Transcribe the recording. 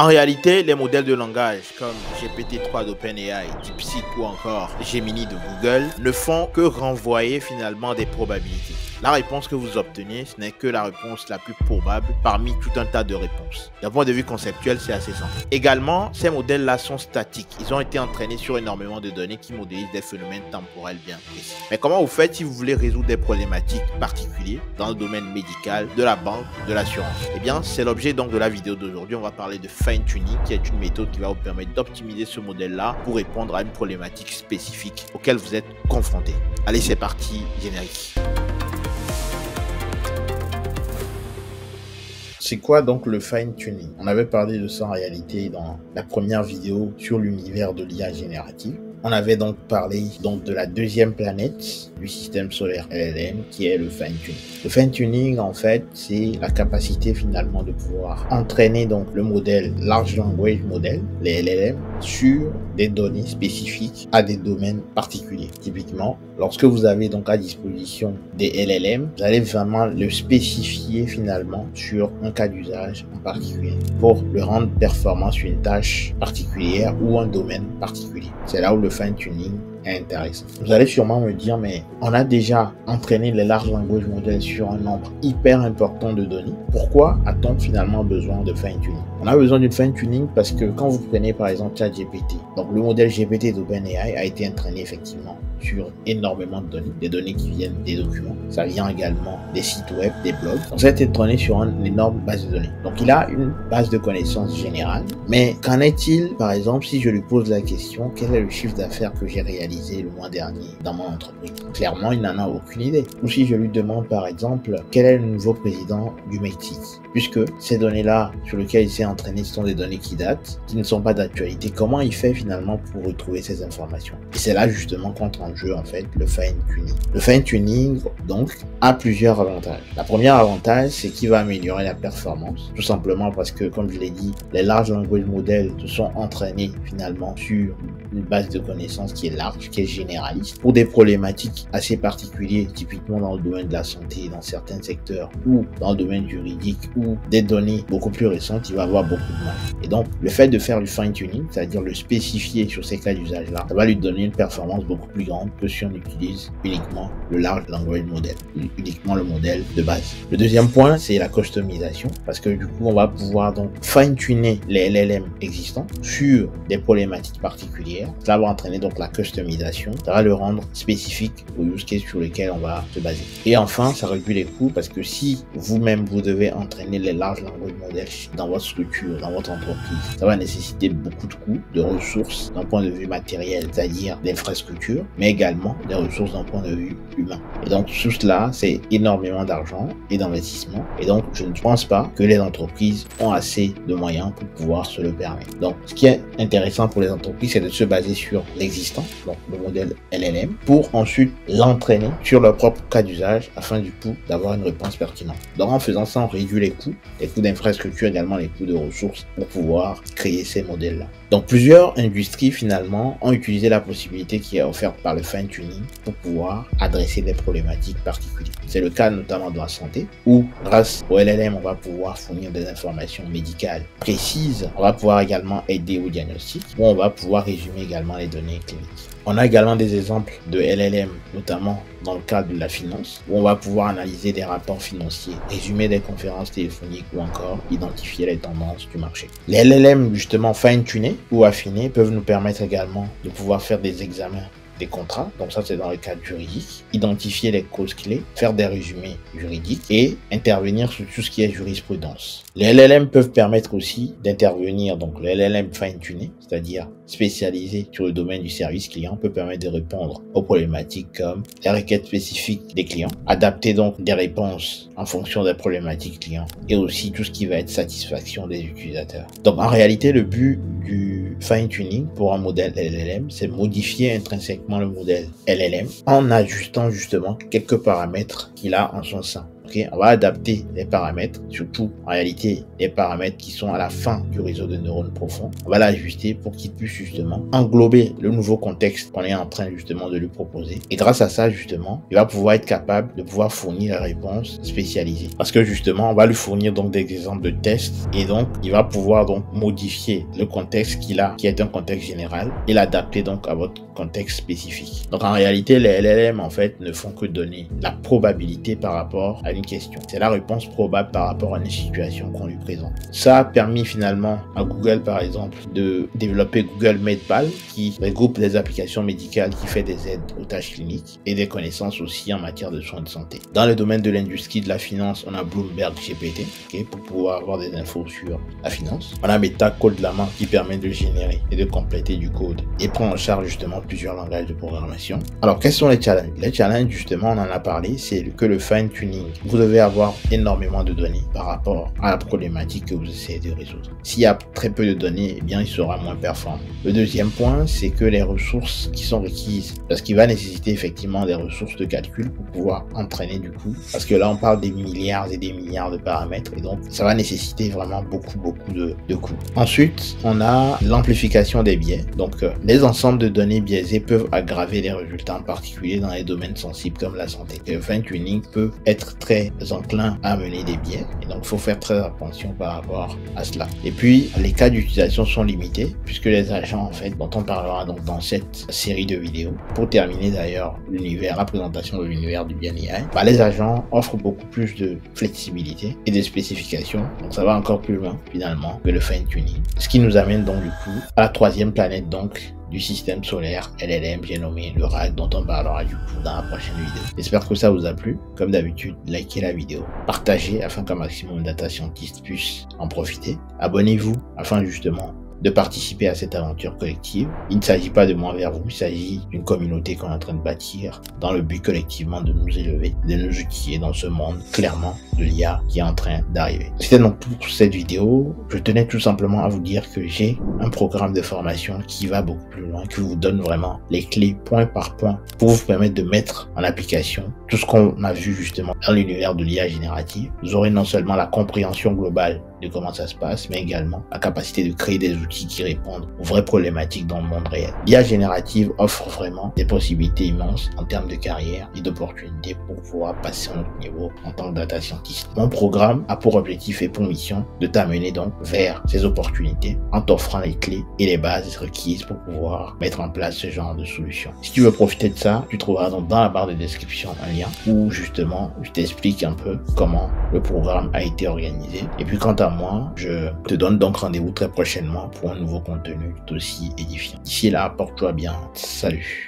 En réalité, les modèles de langage comme GPT-3 d'OpenAI, DeepSeek ou encore Gemini de Google ne font que renvoyer finalement des probabilités. La réponse que vous obtenez, ce n'est que la réponse la plus probable parmi tout un tas de réponses. D'un point de vue conceptuel, c'est assez simple. Également, ces modèles-là sont statiques. Ils ont été entraînés sur énormément de données qui modélisent des phénomènes temporels bien précis. Mais comment vous faites si vous voulez résoudre des problématiques particulières dans le domaine médical, de la banque, de l'assurance? Eh bien, c'est l'objet donc de la vidéo d'aujourd'hui. On va parler de fine-tuning, qui est une méthode qui va vous permettre d'optimiser ce modèle-là pour répondre à une problématique spécifique auquel vous êtes confronté. Allez, c'est parti, générique. C'est quoi donc le fine-tuning? On avait parlé de ça en réalité dans la première vidéo sur l'univers de l'IA générative. On avait donc parlé de la deuxième planète du système solaire LLM qui est le fine-tuning. Le fine-tuning en fait c'est la capacité finalement de pouvoir entraîner donc le modèle Large Language Model, les LLM, sur des données spécifiques à des domaines particuliers. Typiquement, lorsque vous avez donc à disposition des LLM, vous allez vraiment le spécifier finalement sur un cas d'usage en particulier pour le rendre performant sur une tâche particulière ou un domaine particulier. C'est là où le fine-tuning est intéressant. Vous allez sûrement me dire, mais on a déjà entraîné les large language models sur un nombre hyper important de données. Pourquoi a-t-on finalement besoin de fine-tuning? On a besoin d'une fine-tuning parce que quand vous prenez par exemple ChatGPT, donc le modèle GPT d'OpenAI a été entraîné effectivement sur énormément de données, des données qui viennent des documents. Ça vient également des sites web, des blogs. Donc ça a été entraîné sur une énorme base de données. Donc il a une base de connaissances générale. Mais qu'en est-il, par exemple, si je lui pose la question, quel est le chiffre d'affaires que j'ai réalisé le mois dernier dans mon entreprise? Clairement, il n'en a aucune idée. Ou si je lui demande, par exemple, quel est le nouveau président du Mexique? Puisque ces données-là, sur lesquelles il s'est entraîné, ce sont des données qui datent, qui ne sont pas d'actualité. Comment il fait finalement pour retrouver ces informations? Et c'est là justement qu'entre en jeu en fait le fine-tuning. Le fine-tuning donc a plusieurs avantages. La première avantage, c'est qu'il va améliorer la performance, tout simplement parce que, comme je l'ai dit, les large language models se sont entraînés finalement sur une base de connaissances qui est large, qui est généraliste, pour des problématiques assez particulières, typiquement dans le domaine de la santé, dans certains secteurs, ou dans le domaine juridique, ou des données beaucoup plus récentes, il va avoir beaucoup de mal. Et donc, le fait de faire du fine-tuning, c'est-à-dire le spécifier sur ces cas d'usage-là, ça va lui donner une performance beaucoup plus grande que si on utilise uniquement le large language model, uniquement le modèle de base. Le deuxième point, c'est la customisation, parce que du coup, on va pouvoir donc fine-tuner les LLM existants sur des problématiques particulières. Cela va entraîner donc la customisation, ça va le rendre spécifique aux use cases sur lesquels on va se baser. Et enfin, ça réduit les coûts, parce que si vous-même vous devez entraîner les large language models dans votre structure, dans votre entreprise, ça va nécessiter beaucoup de coûts, de ressources d'un point de vue matériel, c'est-à-dire d'infrastructures, mais également des ressources d'un point de vue humain. Et donc tout cela, c'est énormément d'argent et d'investissement. Et donc je ne pense pas que les entreprises ont assez de moyens pour pouvoir se le permettre. Donc ce qui est intéressant pour les entreprises, c'est de se baser sur l'existant, donc le modèle LLM, pour ensuite l'entraîner sur leur propre cas d'usage afin du coup d'avoir une réponse pertinente. Donc en faisant ça, on réduit les coûts d'infrastructure, également les coûts de ressources pour pouvoir créer ces modèles-là. Donc plusieurs industries finalement ont utilisé la possibilité qui est offerte par le fine-tuning pour pouvoir adresser des problématiques particulières. C'est le cas notamment de la santé où grâce au LLM on va pouvoir fournir des informations médicales précises. On va pouvoir également aider au diagnostic où on va pouvoir résumer également les données cliniques. On a également des exemples de LLM, notamment dans le cadre de la finance, où on va pouvoir analyser des rapports financiers, résumer des conférences téléphoniques ou encore identifier les tendances du marché. Les LLM, justement fine-tunés ou affinés, peuvent nous permettre également de pouvoir faire des examens des contrats, donc ça c'est dans le cadre juridique, identifier les causes clés, faire des résumés juridiques et intervenir sur tout ce qui est jurisprudence. Les LLM peuvent permettre aussi d'intervenir, donc le LLM fine-tuné, c'est-à-dire spécialisé sur le domaine du service client, peut permettre de répondre aux problématiques comme les requêtes spécifiques des clients, adapter donc des réponses en fonction des problématiques clients et aussi tout ce qui va être satisfaction des utilisateurs. Donc en réalité, le but du fine-tuning pour un modèle LLM, c'est modifier intrinsèquement le modèle LLM en ajustant justement quelques paramètres qu'il a en son sein. Ok, on va adapter les paramètres, surtout en réalité les paramètres qui sont à la fin du réseau de neurones profonds. On va l'ajuster pour qu'il puisse justement englober le nouveau contexte qu'on est en train justement de lui proposer. Et grâce à ça justement, il va pouvoir être capable de pouvoir fournir la réponse spécialisée. Parce que justement, on va lui fournir donc des exemples de tests et donc il va pouvoir donc modifier le contexte qu'il a, qui est un contexte général, et l'adapter donc à votre contexte spécifique. Donc en réalité, les LLM en fait ne font que donner la probabilité par rapport à une question. C'est la réponse probable par rapport à une situation qu'on lui présente. Ça a permis finalement à Google par exemple de développer Google MedPal qui regroupe des applications médicales qui fait des aides aux tâches cliniques et des connaissances aussi en matière de soins de santé. Dans le domaine de l'industrie de la finance, on a Bloomberg GPT pour pouvoir avoir des infos sur la finance. On a Meta Codelaman qui permet de générer et de compléter du code et prend en charge justement plusieurs langages de programmation. Alors quels sont les challenges? Les challenges justement, on en a parlé, c'est que le fine-tuning. Vous devez avoir énormément de données par rapport à la problématique que vous essayez de résoudre. S'il y a très peu de données, eh bien il sera moins performant. Le deuxième point, c'est que les ressources qui sont requises, parce qu'il va nécessiter effectivement des ressources de calcul pour pouvoir entraîner du coup, parce que là on parle des milliards et des milliards de paramètres et donc ça va nécessiter vraiment beaucoup de coûts. Ensuite, on a l'amplification des biais. Donc les ensembles de données biaisées peuvent aggraver les résultats, en particulier dans les domaines sensibles comme la santé. Le fine-tuning peut être très enclin à amener des biais et donc il faut faire très attention par rapport à cela. Et puis les cas d'utilisation sont limités puisque les agents en fait dont on parlera donc dans cette série de vidéos. Pour terminer d'ailleurs la présentation de l'univers du Bien AI, les agents offrent beaucoup plus de flexibilité et de spécifications, donc ça va encore plus loin finalement que le fine-tuning. Ce qui nous amène donc du coup à la troisième planète donc du système solaire LLM, j'ai nommé le RAG, dont on parlera du coup dans la prochaine vidéo. J'espère que ça vous a plu. Comme d'habitude, likez la vidéo, partagez afin qu'un maximum de data scientists puissent en profiter. Abonnez-vous afin justement de participer à cette aventure collective. Il ne s'agit pas de moi vers vous, il s'agit d'une communauté qu'on est en train de bâtir dans le but collectivement de nous élever, de nous outiller dans ce monde clairement de l'IA qui est en train d'arriver. C'était donc tout pour cette vidéo. Je tenais tout simplement à vous dire que j'ai un programme de formation qui va beaucoup plus loin, qui vous donne vraiment les clés point par point pour vous permettre de mettre en application tout ce qu'on a vu justement dans l'univers de l'IA générative. Vous aurez non seulement la compréhension globale de comment ça se passe, mais également la capacité de créer des outils qui répondent aux vraies problématiques dans le monde réel. L'IA générative offre vraiment des possibilités immenses en termes de carrière et d'opportunités pour pouvoir passer à un autre niveau en tant que data scientist. Mon programme a pour objectif et pour mission de t'amener donc vers ces opportunités en t'offrant les clés et les bases requises pour pouvoir mettre en place ce genre de solution. Si tu veux profiter de ça, tu trouveras donc dans la barre de description un lien où justement je t'explique un peu comment le programme a été organisé. Et puis quant à moi, je te donne donc rendez-vous très prochainement pour un nouveau contenu tout aussi édifiant. D'ici là, porte-toi bien. Salut.